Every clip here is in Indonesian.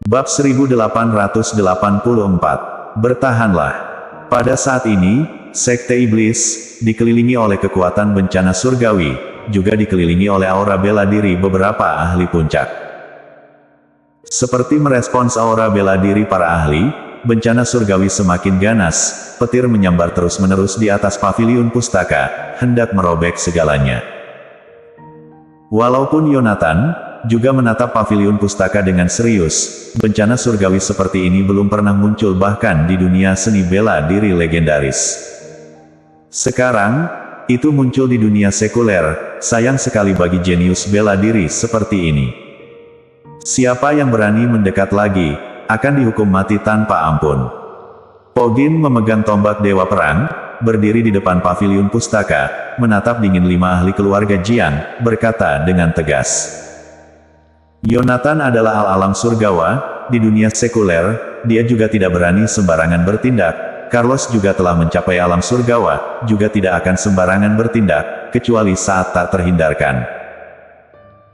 Bab 1884. Bertahanlah. Pada saat ini, Sekte Iblis, dikelilingi oleh kekuatan bencana surgawi, juga dikelilingi oleh aura bela diri beberapa ahli puncak. Seperti merespons aura bela diri para ahli, bencana surgawi semakin ganas, petir menyambar terus-menerus di atas paviliun pustaka, hendak merobek segalanya. Walaupun Yonatan juga menatap paviliun pustaka dengan serius, bencana surgawi seperti ini belum pernah muncul bahkan di dunia seni bela diri legendaris. Sekarang, itu muncul di dunia sekuler, sayang sekali bagi jenius bela diri seperti ini. Siapa yang berani mendekat lagi, akan dihukum mati tanpa ampun. Pogin memegang tombak Dewa Perang, berdiri di depan paviliun pustaka, menatap dingin 5 ahli keluarga Jiang, berkata dengan tegas. Yonatan adalah al-alam surgawa, di dunia sekuler, dia juga tidak berani sembarangan bertindak. Carlos juga telah mencapai alam surgawa, juga tidak akan sembarangan bertindak, kecuali saat tak terhindarkan.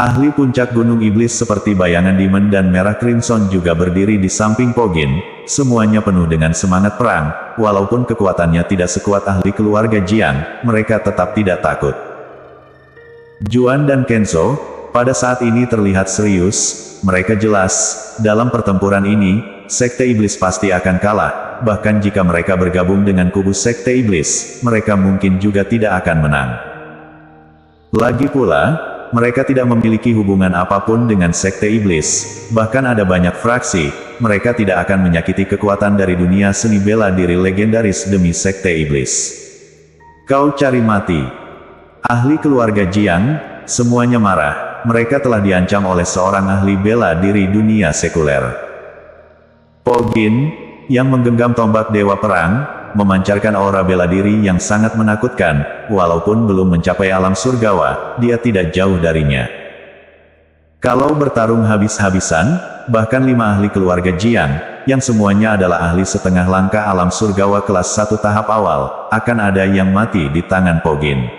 Ahli puncak Gunung Iblis seperti bayangan Demon dan Merah Crimson juga berdiri di samping Pogin, semuanya penuh dengan semangat perang, walaupun kekuatannya tidak sekuat ahli keluarga Jiang, mereka tetap tidak takut. Juan dan Kenzo, pada saat ini terlihat serius, mereka jelas, dalam pertempuran ini, Sekte Iblis pasti akan kalah, bahkan jika mereka bergabung dengan kubu Sekte Iblis, mereka mungkin juga tidak akan menang. Lagi pula, mereka tidak memiliki hubungan apapun dengan Sekte Iblis, bahkan ada banyak fraksi, mereka tidak akan menyakiti kekuatan dari dunia seni bela diri legendaris demi Sekte Iblis. Kau cari mati. Ahli keluarga Jiang, semuanya marah. Mereka telah diancam oleh seorang ahli bela diri dunia sekuler. Pogin, yang menggenggam tombak Dewa Perang, memancarkan aura bela diri yang sangat menakutkan, walaupun belum mencapai alam surgawa, dia tidak jauh darinya. Kalau bertarung habis-habisan, bahkan 5 ahli keluarga Jiang, yang semuanya adalah ahli setengah langkah alam surgawa kelas 1 tahap awal, akan ada yang mati di tangan Pogin.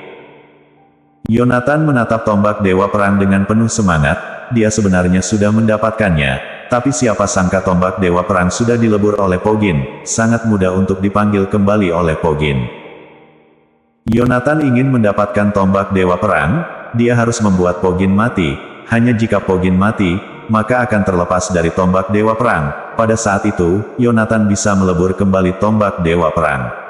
Yonatan menatap tombak Dewa Perang dengan penuh semangat, dia sebenarnya sudah mendapatkannya, tapi siapa sangka tombak Dewa Perang sudah dilebur oleh Pogin, sangat mudah untuk dipanggil kembali oleh Pogin. Yonatan ingin mendapatkan tombak Dewa Perang, dia harus membuat Pogin mati, hanya jika Pogin mati, maka akan terlepas dari tombak Dewa Perang, pada saat itu, Yonatan bisa melebur kembali tombak Dewa Perang.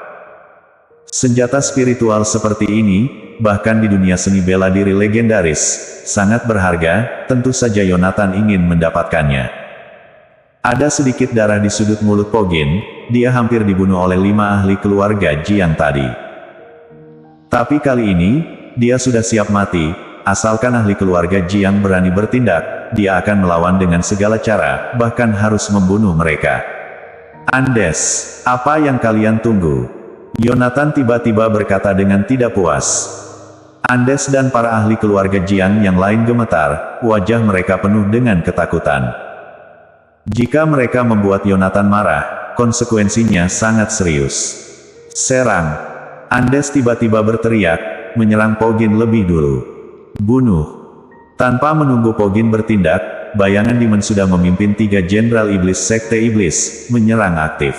Senjata spiritual seperti ini, bahkan di dunia seni bela diri legendaris, sangat berharga, tentu saja Yonatan ingin mendapatkannya. Ada sedikit darah di sudut mulut Pogin, dia hampir dibunuh oleh 5 ahli keluarga Jiang tadi. Tapi kali ini, dia sudah siap mati, asalkan ahli keluarga Jiang berani bertindak, dia akan melawan dengan segala cara, bahkan harus membunuh mereka. Andes, apa yang kalian tunggu? Yonatan tiba-tiba berkata dengan tidak puas. Andes dan para ahli keluarga Jiang yang lain gemetar, wajah mereka penuh dengan ketakutan. Jika mereka membuat Yonatan marah, konsekuensinya sangat serius. Serang. Andes tiba-tiba berteriak, menyerang Pogin lebih dulu. Bunuh. Tanpa menunggu Pogin bertindak, bayangan Demon sudah memimpin 3 jenderal iblis Sekte Iblis, menyerang aktif.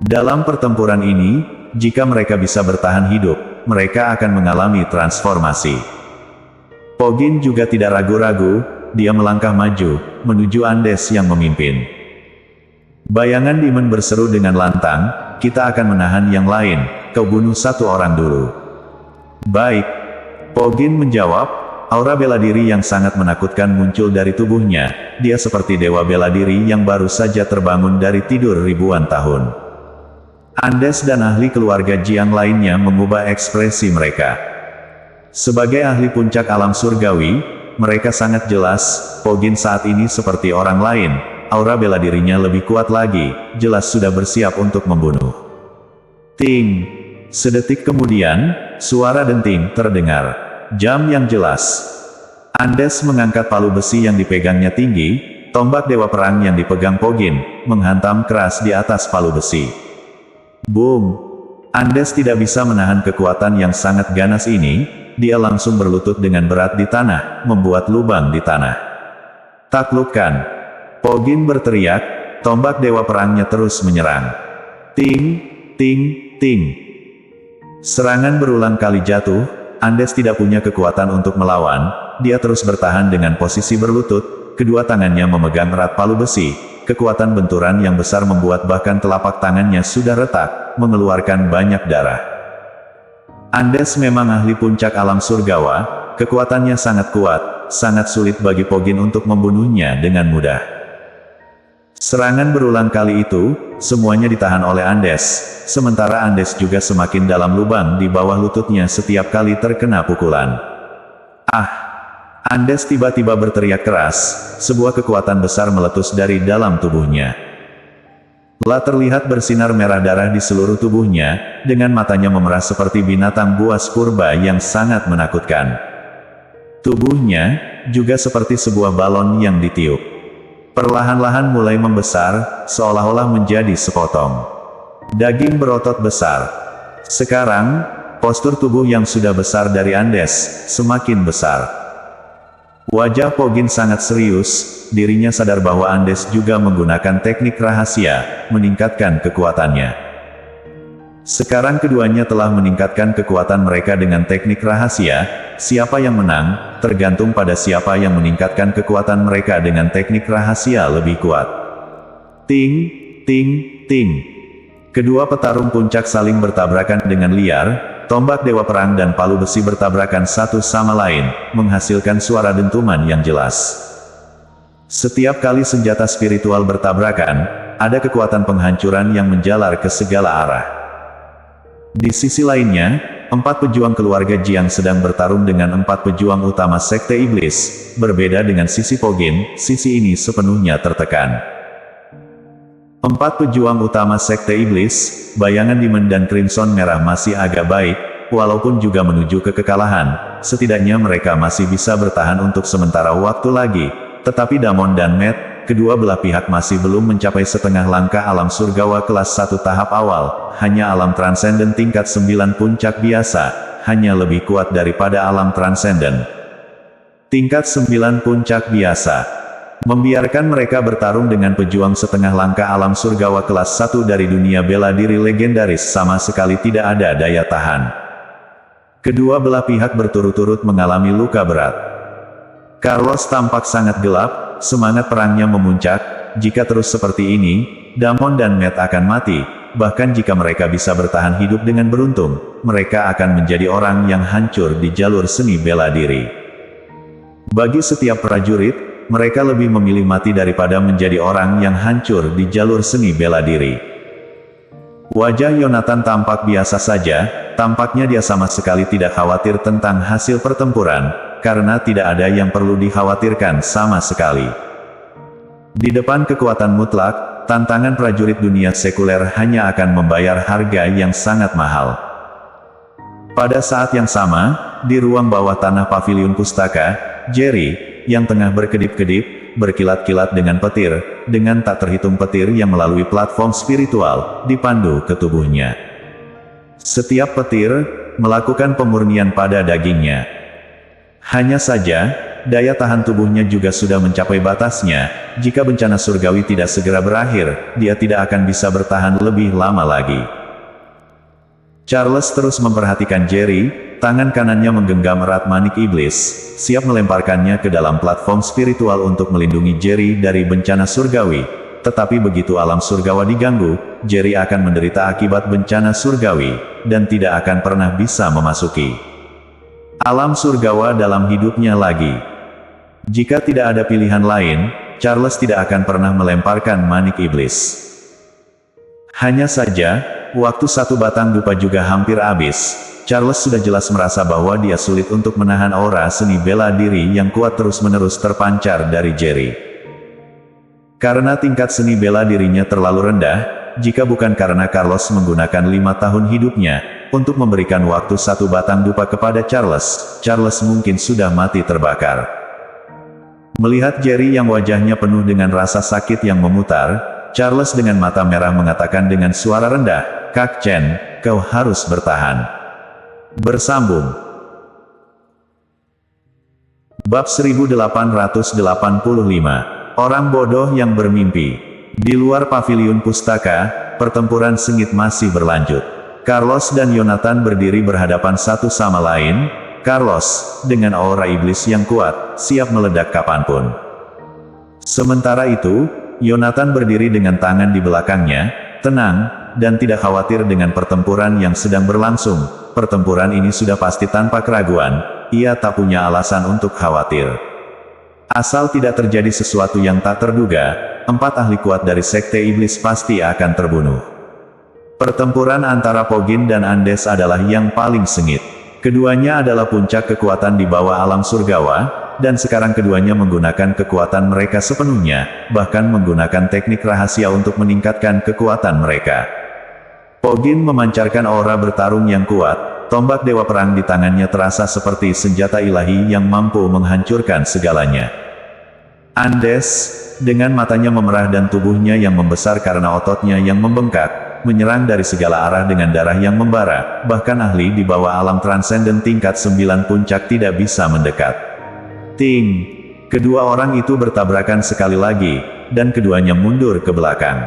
Dalam pertempuran ini, jika mereka bisa bertahan hidup, mereka akan mengalami transformasi. Pogin juga tidak ragu-ragu, dia melangkah maju, menuju Andes yang memimpin. Bayangan Demon berseru dengan lantang, kita akan menahan yang lain, kau bunuh 1 orang dulu. Baik. Pogin menjawab, aura bela diri yang sangat menakutkan muncul dari tubuhnya, dia seperti dewa bela diri yang baru saja terbangun dari tidur ribuan tahun. Andes dan ahli keluarga Jiang lainnya mengubah ekspresi mereka. Sebagai ahli puncak alam surgawi, mereka sangat jelas, Pogin saat ini seperti orang lain, aura bela dirinya lebih kuat lagi, jelas sudah bersiap untuk membunuh. Ting! Sedetik kemudian, suara denting terdengar. Jam yang jelas. Andes mengangkat palu besi yang dipegangnya tinggi, tombak Dewa Perang yang dipegang Pogin, menghantam keras di atas palu besi. Boom! Andes tidak bisa menahan kekuatan yang sangat ganas ini, dia langsung berlutut dengan berat di tanah, membuat lubang di tanah. Taklukkan. Pogin berteriak, tombak dewa perangnya terus menyerang. Ting, ting, ting. Serangan berulang kali jatuh, Andes tidak punya kekuatan untuk melawan, dia terus bertahan dengan posisi berlutut, kedua tangannya memegang erat palu besi, kekuatan benturan yang besar membuat bahkan telapak tangannya sudah retak, mengeluarkan banyak darah. Andes memang ahli puncak alam surgawa, kekuatannya sangat kuat, sangat sulit bagi Pogin untuk membunuhnya dengan mudah. Serangan berulang kali itu, semuanya ditahan oleh Andes, sementara Andes juga semakin dalam lubang di bawah lututnya setiap kali terkena pukulan. Ah! Andes tiba-tiba berteriak keras, sebuah kekuatan besar meletus dari dalam tubuhnya. La terlihat bersinar merah darah di seluruh tubuhnya, dengan matanya memerah seperti binatang buas purba yang sangat menakutkan. Tubuhnya juga seperti sebuah balon yang ditiup. Perlahan-lahan mulai membesar, seolah-olah menjadi sepotong daging berotot besar. Sekarang, postur tubuh yang sudah besar dari Andes, semakin besar. Wajah Pogin sangat serius, dirinya sadar bahwa Andes juga menggunakan teknik rahasia, meningkatkan kekuatannya. Sekarang keduanya telah meningkatkan kekuatan mereka dengan teknik rahasia, siapa yang menang, tergantung pada siapa yang meningkatkan kekuatan mereka dengan teknik rahasia lebih kuat. Ting, ting, ting. Kedua petarung puncak saling bertabrakan dengan liar, tombak dewa perang dan palu besi bertabrakan satu sama lain, menghasilkan suara dentuman yang jelas. Setiap kali senjata spiritual bertabrakan, ada kekuatan penghancuran yang menjalar ke segala arah. Di sisi lainnya, 4 pejuang keluarga Jiang sedang bertarung dengan 4 pejuang utama Sekte Iblis, berbeda dengan sisi Pogin, sisi ini sepenuhnya tertekan. 4 pejuang utama Sekte Iblis, bayangan Demon dan Crimson Merah masih agak baik, walaupun juga menuju ke kekalahan, setidaknya mereka masih bisa bertahan untuk sementara waktu lagi, tetapi Damon dan Matt, kedua belah pihak masih belum mencapai setengah langkah alam surgawa kelas 1 tahap awal, hanya alam transenden tingkat 9 puncak biasa, hanya lebih kuat daripada alam transenden. Tingkat 9 puncak biasa. Membiarkan mereka bertarung dengan pejuang setengah langkah alam surgawa kelas 1 dari dunia bela diri legendaris sama sekali tidak ada daya tahan. Kedua belah pihak berturut-turut mengalami luka berat. Carlos tampak sangat gelap, semangat perangnya memuncak, jika terus seperti ini, Damon dan Matt akan mati, bahkan jika mereka bisa bertahan hidup dengan beruntung, mereka akan menjadi orang yang hancur di jalur seni bela diri. Bagi setiap prajurit, mereka lebih memilih mati daripada menjadi orang yang hancur di jalur seni bela diri. Wajah Yonatan tampak biasa saja, tampaknya dia sama sekali tidak khawatir tentang hasil pertempuran, karena tidak ada yang perlu dikhawatirkan sama sekali. Di depan kekuatan mutlak, tantangan prajurit dunia sekuler hanya akan membayar harga yang sangat mahal. Pada saat yang sama, di ruang bawah tanah paviliun pustaka, Jerry, yang tengah berkedip-kedip, berkilat-kilat dengan petir, dengan tak terhitung petir yang melalui platform spiritual, dipandu ke tubuhnya. Setiap petir, melakukan pemurnian pada dagingnya. Hanya saja, daya tahan tubuhnya juga sudah mencapai batasnya, jika bencana surgawi tidak segera berakhir, dia tidak akan bisa bertahan lebih lama lagi. Charles terus memperhatikan Jerry, tangan kanannya menggenggam erat manik iblis, siap melemparkannya ke dalam platform spiritual untuk melindungi Jerry dari bencana surgawi, tetapi begitu alam surgawa diganggu, Jerry akan menderita akibat bencana surgawi, dan tidak akan pernah bisa memasuki alam surgawa dalam hidupnya lagi. Jika tidak ada pilihan lain, Charles tidak akan pernah melemparkan manik iblis. Hanya saja, waktu satu batang dupa juga hampir habis, Charles sudah jelas merasa bahwa dia sulit untuk menahan aura seni bela diri yang kuat terus-menerus terpancar dari Jerry. Karena tingkat seni bela dirinya terlalu rendah, jika bukan karena Carlos menggunakan 5 tahun hidupnya, untuk memberikan waktu satu batang dupa kepada Charles, Charles mungkin sudah mati terbakar. Melihat Jerry yang wajahnya penuh dengan rasa sakit yang memutar, Charles dengan mata merah mengatakan dengan suara rendah, "Kak Chen, kau harus bertahan." Bersambung. Bab 1885. Orang bodoh yang bermimpi. Di luar paviliun pustaka, pertempuran sengit masih berlanjut. Carlos dan Yonatan berdiri berhadapan satu sama lain. Carlos, dengan aura iblis yang kuat, siap meledak kapanpun. Sementara itu, Yonatan berdiri dengan tangan di belakangnya, tenang, dan tidak khawatir dengan pertempuran yang sedang berlangsung. Pertempuran ini sudah pasti tanpa keraguan, ia tak punya alasan untuk khawatir. Asal tidak terjadi sesuatu yang tak terduga, 4 ahli kuat dari Sekte Iblis pasti akan terbunuh. Pertempuran antara Pogin dan Andes adalah yang paling sengit. Keduanya adalah puncak kekuatan di bawah alam surgawa, dan sekarang keduanya menggunakan kekuatan mereka sepenuhnya, bahkan menggunakan teknik rahasia untuk meningkatkan kekuatan mereka. Pogin memancarkan aura bertarung yang kuat, tombak dewa perang di tangannya terasa seperti senjata ilahi yang mampu menghancurkan segalanya. Andes, dengan matanya memerah dan tubuhnya yang membesar karena ototnya yang membengkak, menyerang dari segala arah dengan darah yang membara, bahkan ahli di bawah alam transenden tingkat 9 puncak tidak bisa mendekat. Ting! Kedua orang itu bertabrakan sekali lagi, dan keduanya mundur ke belakang.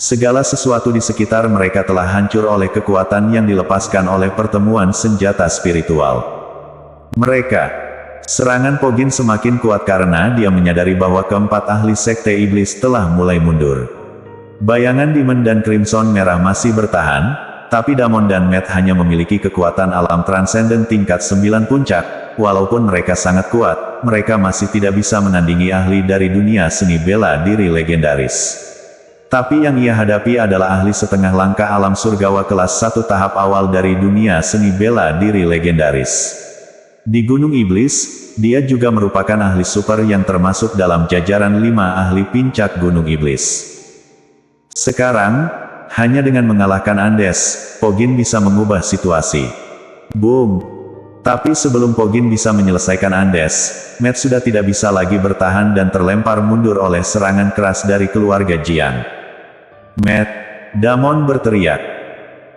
Segala sesuatu di sekitar mereka telah hancur oleh kekuatan yang dilepaskan oleh pertemuan senjata spiritual. Serangan Pogin semakin kuat karena dia menyadari bahwa keempat ahli Sekte Iblis telah mulai mundur. Bayangan Demon dan Crimson Merah masih bertahan, tapi Damon dan Matt hanya memiliki kekuatan alam transenden tingkat 9 puncak. Walaupun mereka sangat kuat, mereka masih tidak bisa menandingi ahli dari dunia seni bela diri legendaris. Tapi yang ia hadapi adalah ahli setengah langkah alam surgawa kelas 1 tahap awal dari dunia seni bela diri legendaris. Di Gunung Iblis, dia juga merupakan ahli super yang termasuk dalam jajaran 5 ahli pincak Gunung Iblis. Sekarang, hanya dengan mengalahkan Andes, Pogin bisa mengubah situasi. Boom! Tapi sebelum Pogin bisa menyelesaikan Andes, Matt sudah tidak bisa lagi bertahan dan terlempar mundur oleh serangan keras dari keluarga Jiang. Matt, Damon berteriak.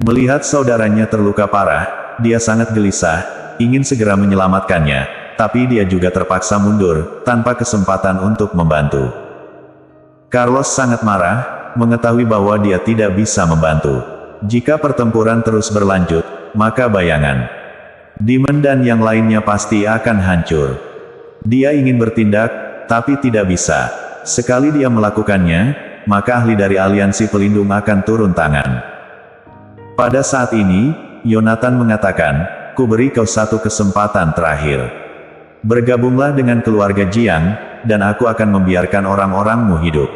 Melihat saudaranya terluka parah, dia sangat gelisah, ingin segera menyelamatkannya, tapi dia juga terpaksa mundur, tanpa kesempatan untuk membantu. Carlos sangat marah, mengetahui bahwa dia tidak bisa membantu. Jika pertempuran terus berlanjut, maka bayangan Demon dan yang lainnya pasti akan hancur. Dia ingin bertindak, tapi tidak bisa. Sekali dia melakukannya, maka ahli dari aliansi pelindung akan turun tangan. Pada saat ini, Yonatan mengatakan, "Ku beri kau satu kesempatan terakhir. Bergabunglah dengan keluarga Jiang, dan aku akan membiarkan orang-orangmu hidup."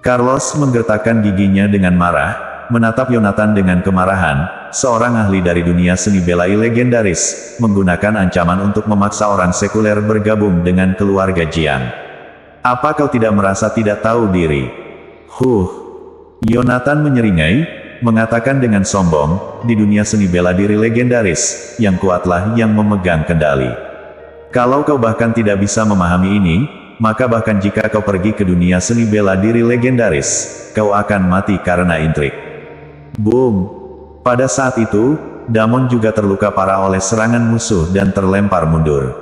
Carlos menggertakkan giginya dengan marah, menatap Yonatan dengan kemarahan, seorang ahli dari dunia seni bela legendaris, menggunakan ancaman untuk memaksa orang sekuler bergabung dengan keluarga Jiang. Apa kau tidak merasa tidak tahu diri? Yonatan menyeringai, mengatakan dengan sombong, di dunia seni bela diri legendaris, yang kuatlah yang memegang kendali. Kalau kau bahkan tidak bisa memahami ini, maka bahkan jika kau pergi ke dunia seni bela diri legendaris, kau akan mati karena intrik. Boom! Pada saat itu, Damon juga terluka parah oleh serangan musuh dan terlempar mundur.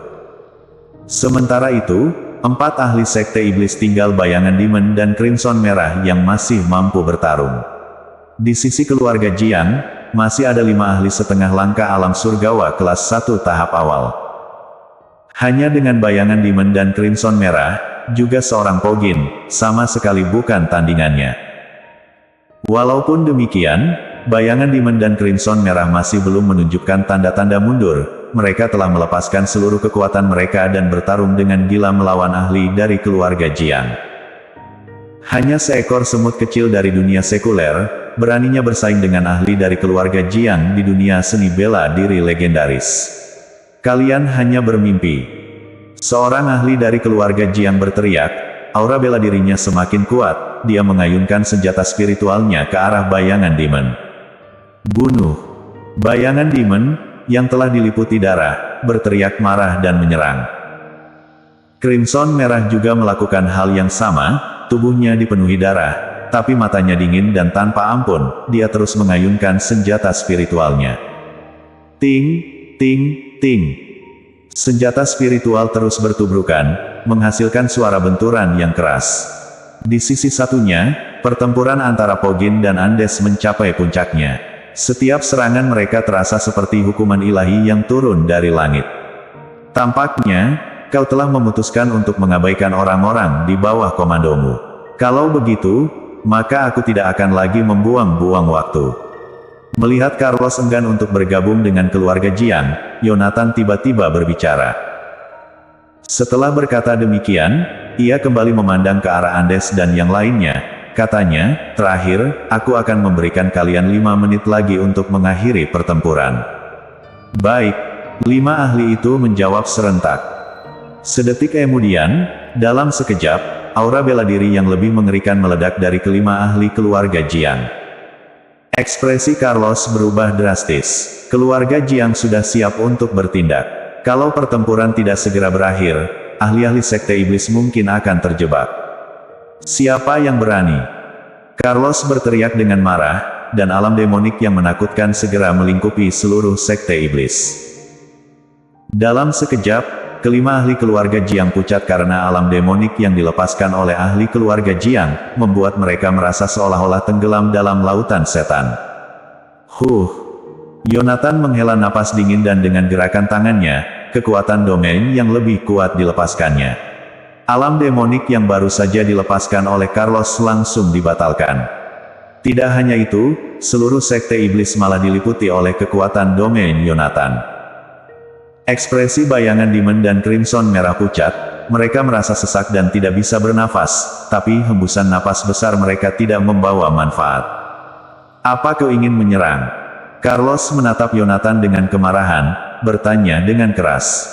Sementara itu, 4 ahli Sekte Iblis tinggal bayangan Demon dan Crimson Merah yang masih mampu bertarung. Di sisi keluarga Jiang, masih ada 5 ahli setengah langkah alam surgawa kelas 1 tahap awal. Hanya dengan bayangan Demon dan Crimson Merah, juga seorang Pogin, sama sekali bukan tandingannya. Walaupun demikian, bayangan Demon dan Crimson Merah masih belum menunjukkan tanda-tanda mundur. Mereka telah melepaskan seluruh kekuatan mereka dan bertarung dengan gila melawan ahli dari keluarga Jiang. Hanya seekor semut kecil dari dunia sekuler, beraninya bersaing dengan ahli dari keluarga Jiang di dunia seni bela diri legendaris. Kalian hanya bermimpi. Seorang ahli dari keluarga Jiang berteriak, aura bela dirinya semakin kuat, dia mengayunkan senjata spiritualnya ke arah bayangan Demon. Bunuh! Bayangan Demon, yang telah diliputi darah, berteriak marah dan menyerang. Crimson Merah juga melakukan hal yang sama, tubuhnya dipenuhi darah, tapi matanya dingin dan tanpa ampun, dia terus mengayunkan senjata spiritualnya. Ting, ting, ting. Senjata spiritual terus bertubrukan, menghasilkan suara benturan yang keras. Di sisi satunya, pertempuran antara Pogin dan Andes mencapai puncaknya. Setiap serangan mereka terasa seperti hukuman ilahi yang turun dari langit. Tampaknya, kau telah memutuskan untuk mengabaikan orang-orang di bawah komandomu. Kalau begitu, maka aku tidak akan lagi membuang-buang waktu. Melihat Carlos enggan untuk bergabung dengan keluarga Jiang, Yonatan tiba-tiba berbicara. Setelah berkata demikian, ia kembali memandang ke arah Andes dan yang lainnya. Katanya, terakhir, aku akan memberikan kalian 5 menit lagi untuk mengakhiri pertempuran. Baik, 5 ahli itu menjawab serentak. Sedetik kemudian, dalam sekejap, aura bela diri yang lebih mengerikan meledak dari kelima ahli keluarga Jiang. Ekspresi Carlos berubah drastis. Keluarga Jiang sudah siap untuk bertindak. Kalau pertempuran tidak segera berakhir, ahli-ahli Sekte Iblis mungkin akan terjebak. Siapa yang berani? Carlos berteriak dengan marah, dan alam demonik yang menakutkan segera melingkupi seluruh Sekte Iblis. Dalam sekejap, kelima ahli keluarga Jiang pucat karena alam demonik yang dilepaskan oleh ahli keluarga Jiang, membuat mereka merasa seolah-olah tenggelam dalam lautan setan. Yonatan menghela napas dingin dan dengan gerakan tangannya, kekuatan domain yang lebih kuat dilepaskannya. Alam demonik yang baru saja dilepaskan oleh Carlos langsung dibatalkan. Tidak hanya itu, seluruh Sekte Iblis malah diliputi oleh kekuatan domain Yonatan. Ekspresi bayangan Demon dan Crimson merah pucat, mereka merasa sesak dan tidak bisa bernafas, tapi hembusan napas besar mereka tidak membawa manfaat. Apa kau ingin menyerang? Carlos menatap Yonatan dengan kemarahan, bertanya dengan keras.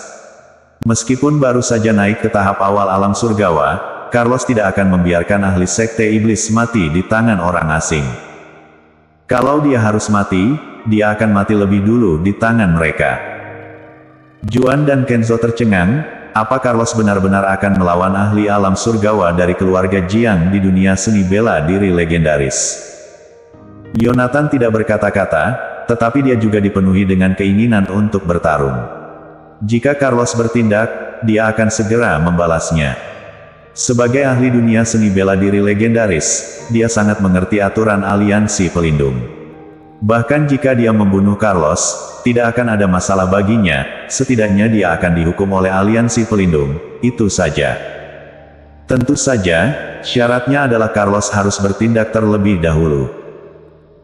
Meskipun baru saja naik ke tahap awal alam surgawa, Carlos tidak akan membiarkan ahli Sekte Iblis mati di tangan orang asing. Kalau dia harus mati, dia akan mati lebih dulu di tangan mereka. Juan dan Kenzo tercengang, apa Carlos benar-benar akan melawan ahli alam surgawa dari keluarga Jiang di dunia seni bela diri legendaris? Yonatan tidak berkata-kata, tetapi dia juga dipenuhi dengan keinginan untuk bertarung. Jika Carlos bertindak, dia akan segera membalasnya. Sebagai ahli dunia seni bela diri legendaris, dia sangat mengerti aturan aliansi pelindung. Bahkan jika dia membunuh Carlos, tidak akan ada masalah baginya, setidaknya dia akan dihukum oleh aliansi pelindung, itu saja. Tentu saja, syaratnya adalah Carlos harus bertindak terlebih dahulu.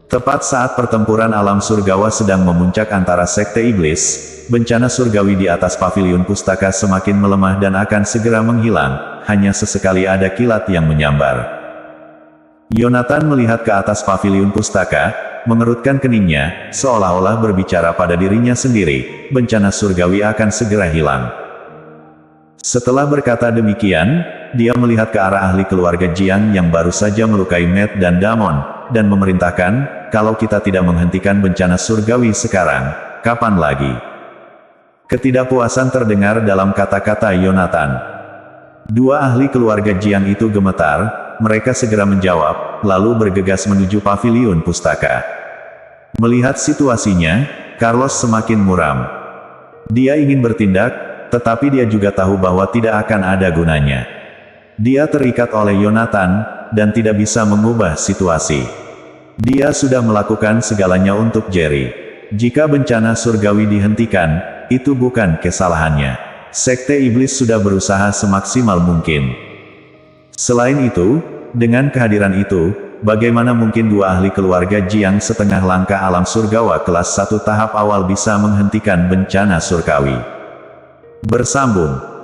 Tepat saat pertempuran alam surgawa sedang memuncak antara Sekte Iblis, bencana surgawi di atas paviliun pustaka semakin melemah dan akan segera menghilang, hanya sesekali ada kilat yang menyambar. Yonatan melihat ke atas paviliun pustaka, mengerutkan keningnya, seolah-olah berbicara pada dirinya sendiri, bencana surgawi akan segera hilang. Setelah berkata demikian, dia melihat ke arah ahli keluarga Jiang yang baru saja melukai Matt dan Damon, dan memerintahkan, kalau kita tidak menghentikan bencana surgawi sekarang, kapan lagi? Ketidakpuasan terdengar dalam kata-kata Yonatan. Dua ahli keluarga Jiang itu gemetar, mereka segera menjawab, lalu bergegas menuju paviliun pustaka. Melihat situasinya, Carlos semakin muram. Dia ingin bertindak, tetapi dia juga tahu bahwa tidak akan ada gunanya. Dia terikat oleh Yonatan, dan tidak bisa mengubah situasi. Dia sudah melakukan segalanya untuk Jerry. Jika bencana surgawi dihentikan, itu bukan kesalahannya. Sekte Iblis sudah berusaha semaksimal mungkin. Selain itu, dengan kehadiran itu, bagaimana mungkin dua ahli keluarga Jiang setengah langkah alam surgawa kelas 1 tahap awal bisa menghentikan bencana surgawi? Bersambung.